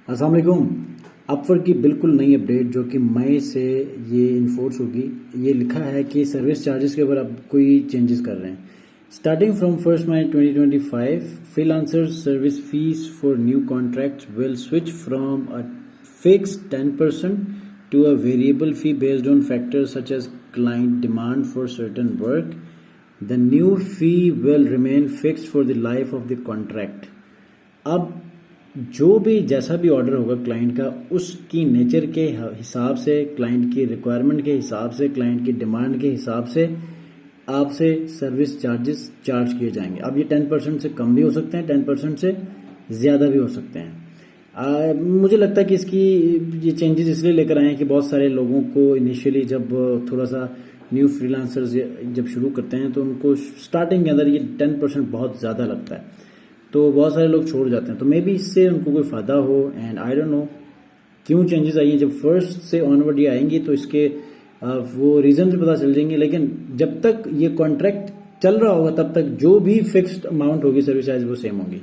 अस्सलाम वालेकुम। अपवर्क की बिल्कुल नई अपडेट जो कि मई से ये इन्फोर्स होगी। ये लिखा है कि सर्विस चार्जेस के ऊपर अब कोई चेंजेस कर रहे हैं। Starting from 1 May 2025 freelancer service fees for new contracts will switch from a fixed 10% to a variable fee based on factors such as client demand for certain work. The new fee will remain fixed for the life of the contract. अब जो भी जैसा भी order होगा client का, उसकी nature के हिसाब से, क्लाइंट की रिक्वायरमेंट के हिसाब से, क्लाइंट की डिमांड के हिसाब से आपसे सर्विस चार्जेस चार्ज किए जाएंगे। अब ये 10% से कम भी हो सकते हैं, 10% से ज़्यादा भी हो सकते हैं। मुझे लगता है कि इसकी ये चेंजेस इसलिए लेकर आए हैं कि बहुत सारे लोगों को इनिशियली जब थोड़ा सा न्यू फ्रीलांसर्स जब शुरू करते हैं तो उनको स्टार्टिंग के अंदर ये 10% बहुत ज़्यादा लगता है, तो बहुत सारे लोग छोड़ जाते हैं। तो मे बी इससे उनको कोई फ़ायदा हो, एंड आई डोंट नो क्यों चेंजेस आई हैं। जब फर्स्ट से ऑनवर्ड ये आएंगी तो इसके वो रीज़न भी पता चल जाएंगे, लेकिन जब तक ये कॉन्ट्रैक्ट चल रहा होगा तब तक जो भी फिक्स्ड अमाउंट होगी सर्विस चार्ज वो सेम होगी।